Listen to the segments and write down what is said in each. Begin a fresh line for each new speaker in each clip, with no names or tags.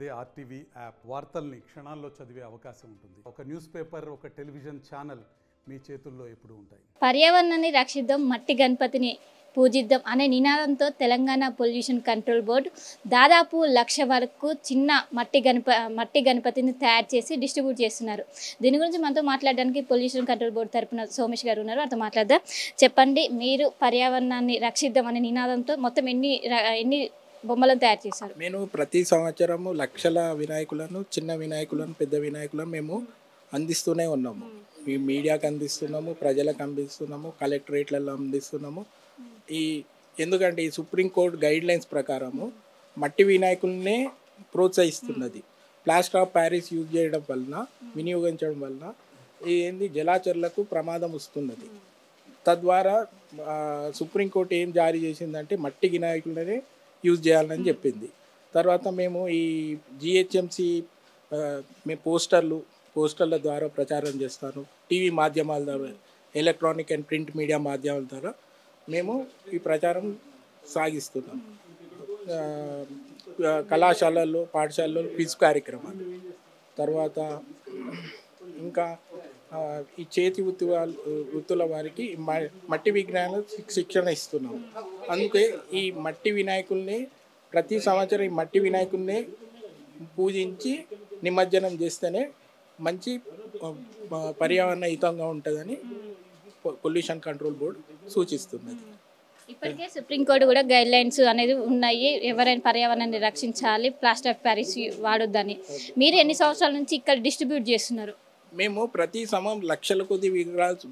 అదే RTV app వార్తల్ని క్షణాల్లో చదివే అవకాశం ఉంటుంది. ఒక న్యూస్ పేపర్, ఒక టెలివిజన్ ఛానల్ మీ చేతుల్లో ఎప్పుడూ ఉంటాయి.
పర్యావరణాన్ని రక్షిద్దాం, మట్టి గణపతిని పూజిద్దాం అనే నినాదంతో తెలంగాణ పొల్యూషన్ కంట్రోల్ బోర్డు దాదాపు 1,00,000 వరకు చిన్న మట్టి గణపతిని తయారు చేసి డిస్ట్రిబ్యూట్ చేస్తున్నారు. దీని గురించి మనతో మాట్లాడడానికి పొల్యూషన్ కంట్రోల్ బోర్డు తరపున సోమేష్ గారు ఉన్నారు. అతను మాట్లాడదాం. చెప్పండి, మీరు పర్యావరణాన్ని రక్షిద్దాం అనే నినాదంతో మొత్తం ఎన్ని బొమ్మలను తయారు చేశారు?
నేను ప్రతి సంవత్సరము లక్షల వినాయకులను, చిన్న వినాయకులను, పెద్ద వినాయకులను మేము అందిస్తూనే ఉన్నాము. ఈ మీడియాకి అందిస్తున్నాము, ప్రజలకు అందిస్తున్నాము, కలెక్టరేట్లలో అందిస్తున్నాము. ఎందుకంటే ఈ సుప్రీంకోర్టు గైడ్ లైన్స్ ప్రకారము మట్టి వినాయకులనే ప్రోత్సహిస్తున్నది. ప్లాస్టర్ ఆఫ్ ప్యారిస్ యూజ్ చేయడం వలన, వినియోగించడం వలన ఏంది జలాచరులకు ప్రమాదం వస్తున్నది. తద్వారా సుప్రీంకోర్టు ఏం జారీ చేసిందంటే మట్టి వినాయకులనే యూజ్ చేయాలని చెప్పింది. తర్వాత మేము ఈ జిహెచ్ఎంసి మేము పోస్టర్ల ద్వారా ప్రచారం చేస్తాను. టీవీ మాధ్యమాల ద్వారా, ఎలక్ట్రానిక్ అండ్ ప్రింట్ మీడియా మాధ్యమాల ద్వారా మేము ఈ ప్రచారం సాగిస్తున్నాం. కళాశాలల్లో, పాఠశాలల్లో క్విజ్ కార్యక్రమాలు, తర్వాత ఇంకా ఈ చేతి వృత్తుల వారికి మట్టి విజ్ఞాన శిక్షణ ఇస్తున్నాం. అందుకే ఈ మట్టి వినాయకుల్ని ప్రతి సంవత్సరం ఈ మట్టి వినాయకుల్ని పూజించి నిమజ్జనం చేస్తేనే మంచి పర్యావరణ హితంగా ఉంటుందని పొల్యూషన్ కంట్రోల్ బోర్డు సూచిస్తున్నది.
ఇప్పటికే సుప్రీంకోర్టు కూడా గైడ్ లైన్స్ అనేది ఉన్నాయి, ఎవరైనా పర్యావరణాన్ని రక్షించాలి, ప్లాస్టర్ ఆఫ్ ప్యారిస్ వాడొద్దని. మీరు ఎన్ని సంవత్సరాల నుంచి ఇక్కడ డిస్ట్రిబ్యూట్ చేస్తున్నారు?
మేము ప్రతి లక్షల కొద్ది విగ్రహాలు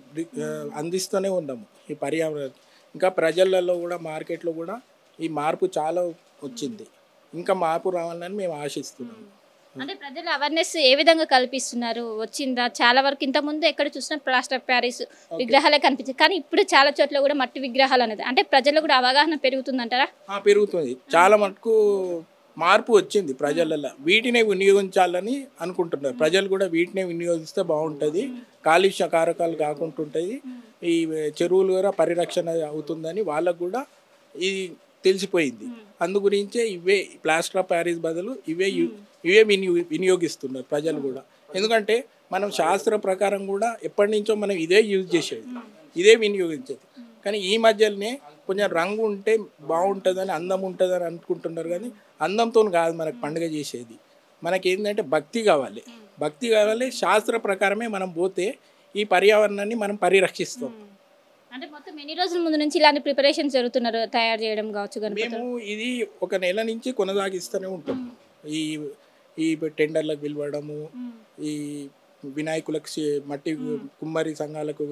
అందిస్తూనే ఉన్నాము. ఈ పర్యావరణ ఇంకా ప్రజలలో కూడా, మార్కెట్లో కూడా ఈ మార్పు చాలా వచ్చింది. ఇంకా మార్పు రావాలని మేము ఆశిస్తున్నాము.
అంటే ప్రజలు అవేర్నెస్ ఏ విధంగా కల్పిస్తున్నారు? వచ్చిందా? చాలా వరకు ఇంతకుముందు ఎక్కడ చూసినా ప్లాస్టర్ ఆఫ్ ప్యారిస్ విగ్రహాలే కనిపించాయి, కానీ ఇప్పుడు చాలా చోట్ల కూడా మట్టి విగ్రహాలు అనేది, అంటే ప్రజలు కూడా అవగాహన పెరుగుతుందంటారా?
పెరుగుతుంది, చాలా మటుకు మార్పు వచ్చింది ప్రజలలో. వీటినే వినియోగించాలని అనుకుంటున్నారు ప్రజలు కూడా. వీటినే వినియోగిస్తే బాగుంటుంది, కాలుష్య కారకాలు కాకుండా ఉంటుంది, ఈ చెరువులు కూడా పరిరక్షణ అవుతుందని వాళ్ళకు కూడా ఇది తెలిసిపోయింది. అందు గురించే ఇవే ప్లాస్టర్ ఆఫ్ ప్యారిస్ బదులు ఇవే వినియోగిస్తున్నారు ప్రజలు కూడా. ఎందుకంటే మనం శాస్త్ర ప్రకారం కూడా ఎప్పటి నుంచో మనం ఇదే యూజ్ చేసేది, ఇదే వినియోగించేది. కానీ ఈ మధ్యలోనే కొంచెం రంగు ఉంటే బాగుంటుందని, అందం ఉంటుందని అనుకుంటున్నారు. కానీ అందంతో కాదు మనకు పండుగ చేసేది. మనకేంటంటే భక్తి కావాలి. శాస్త్ర ప్రకారమే మనం పోతే ఈ పర్యావరణాన్ని మనం పరిరక్షిస్తాం.
అంటే మొత్తం ఎన్ని రోజుల ముందు నుంచి ఇలాంటి ప్రిపరేషన్ జరుగుతున్నారు, తయారు చేయడం కావచ్చు?
మేము ఇది 1 నెల నుంచి కొనసాగిస్తూనే ఉంటాం. ఈ టెండర్లకు పిలవడము, ఈ వినాయకులకు మట్టి కుమ్మరి సంఘాలకు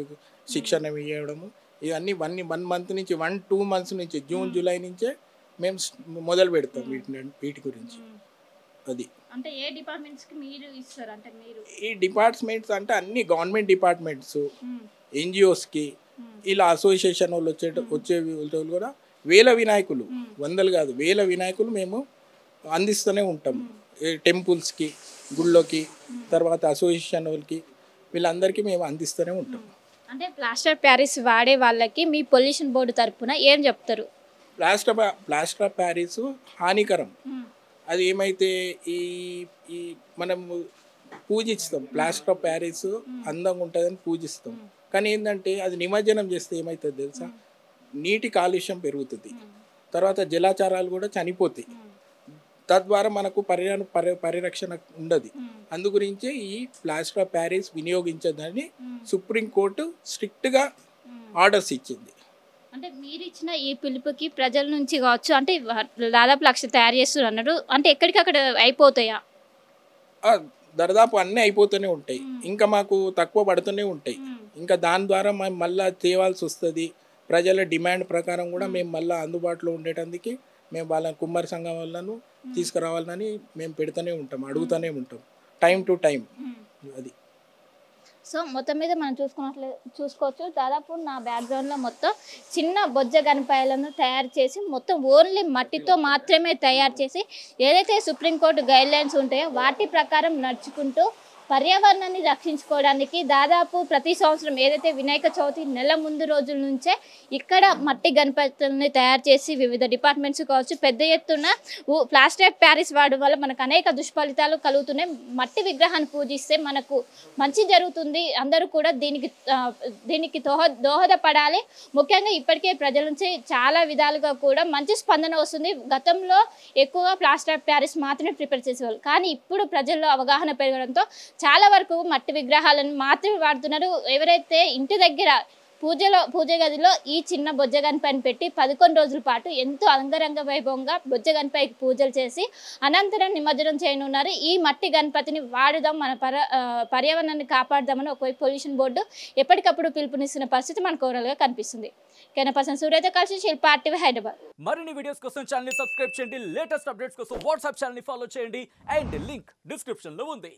శిక్షణ ఇవ్వడము, ఇవన్నీ 1 మంత్ నుంచి 1-2 మంత్స్ నుంచి, జూన్ జూలై నుంచే మేము మొదలు పెడతాం వీటి గురించి. అది
అంటే ఏ డిపార్ట్మెంట్స్కి మీరు ఇస్తారు? అంటే మీరు
ఈ డిపార్ట్మెంట్స్ అంటే అన్ని గవర్నమెంట్ డిపార్ట్మెంట్స్, ఎన్జిఓస్కి, ఇలా అసోసియేషన్ వాళ్ళు వచ్చే కూడా వేల వినాయకులు, వందలు కాదు వేల వినాయకులు మేము అందిస్తూనే ఉంటాం. టెంపుల్స్కి, గుళ్ళోకి, తర్వాత అసోసియేషన్ వాళ్ళకి, వీళ్ళందరికీ మేము అందిస్తూనే ఉంటాం.
అంటే ప్లాస్టర్ ప్యారిస్ వాడే వాళ్ళకి మీ పొల్యూషన్ బోర్డు తరపున ఏం చెప్తారు?
ప్లాస్టర్ ఆఫ్ ప్యారిస్ హానికరం. అది ఏమైతే ఈ మనం పూజిస్తాం, ప్లాస్టర్ ఆఫ్ ప్యారిస్ అందంగా ఉంటుందని పూజిస్తాం. కానీ ఏంటంటే అది నిమజ్జనం చేస్తే ఏమవుతుంది తెలుసా? నీటి కాలుష్యం పెరుగుతుంది, తర్వాత జలాచారాలు కూడా చనిపోతాయి. తద్వారా మనకు పరిరక్షణ ఉండదు. అందు గురించే ఈ ప్లాస్టర్ ఆఫ్ ప్యారిస్ వినియోగించదని సుప్రీంకోర్టు స్ట్రిక్ట్గా ఆర్డర్స్ ఇచ్చింది.
అంటే మీరు ఇచ్చిన ఈ పిలుపుకి ప్రజల నుంచి కావచ్చు, అంటే దాదాపు 1,00,000 తయారు చేస్తున్నారు అన్నారు, అంటే ఎక్కడికక్కడ అయిపోతాయా?
దాదాపు అన్నీ అయిపోతూనే ఉంటాయి, ఇంకా మాకు తక్కువ పడుతూనే ఉంటాయి. ఇంకా దాని ద్వారా మేము మళ్ళీ తేవాల్సి వస్తుంది. ప్రజల డిమాండ్ ప్రకారం కూడా మేము మళ్ళీ అందుబాటులో ఉండేటందుకు మేము వాళ్ళ కుమ్మరి సంఘం వాళ్ళను తీసుకురావాలని మేము పెడుతూనే ఉంటాం, అడుగుతూనే ఉంటాం, టైం టు టైం. అది
సో మొత్తం మీద మనం చూసుకోవచ్చు, దాదాపు నా బ్యాక్గ్రౌండ్లో మొత్తం చిన్న బొజ్జ గణపాయలను తయారు చేసి, మొత్తం ఓన్లీ మట్టితో మాత్రమే తయారు చేసి, ఏదైతే సుప్రీంకోర్టు గైడ్ లైన్స్ ఉంటాయో వాటి ప్రకారం నడుచుకుంటూ పర్యావరణాన్ని రక్షించుకోవడానికి దాదాపు ప్రతి సంవత్సరం ఏదైతే వినాయక చవితి నెల ముందు రోజుల నుంచే ఇక్కడ మట్టి గణపతుల్ని తయారు చేసి వివిధ డిపార్ట్మెంట్స్ కావచ్చు పెద్ద ఎత్తున ప్లాస్టర్ ఆఫ్ ప్యారిస్ వాడడం వల్ల మనకు అనేక దుష్ఫలితాలు కలుగుతున్నాయి. మట్టి విగ్రహాన్ని పూజిస్తే మనకు మంచి జరుగుతుంది. అందరూ కూడా దీనికి దోహదపడాలి. ముఖ్యంగా ఇప్పటికే ప్రజల నుంచి చాలా విధాలుగా కూడా మంచి స్పందన వస్తుంది. గతంలో ఎక్కువగా ప్లాస్టర్ ఆఫ్ ప్యారిస్ మాత్రమే ప్రిపేర్ చేసేవాళ్ళు, కానీ ఇప్పుడు ప్రజల్లో అవగాహన పెరగడంతో చాలా వరకు మట్టి విగ్రహాలను మాత్రమే వాడుతున్నారు. ఎవరైతే ఇంటి దగ్గర పూజ గదిలో ఈ చిన్న బొజ్జ గణపతిని పెట్టి 11 రోజుల పాటు ఎంతో అంగరంగ వైభవంగా బొజ్జ గణపతికి పూజలు చేసి అనంతరం నిమజ్జనం చేయనున్నారు. ఈ మట్టి గణపతిని వాడుదాం, మన పర్యావరణాన్ని కాపాడుదామని ఒకవైపు పొల్యూషన్ బోర్డు ఎప్పటికప్పుడు పిలుపునిస్తున్న పరిస్థితి మనకు ఓవరాల్గా కనిపిస్తుంది. కెనపర్సన్ సూర్యతో కలిసి శిల్పా టీవీ హైదరాబాద్.
మరిన్ని వీడియోస్ కోసం ఛానల్ ని సబ్స్క్రైబ్ చేయండి. లేటెస్ట్ అప్డేట్స్ కోసం వాట్సాప్ ఛానల్ ని ఫాలో చేయండి. అండ్ లింక్ డిస్క్రిప్షన్ లో ఉంది.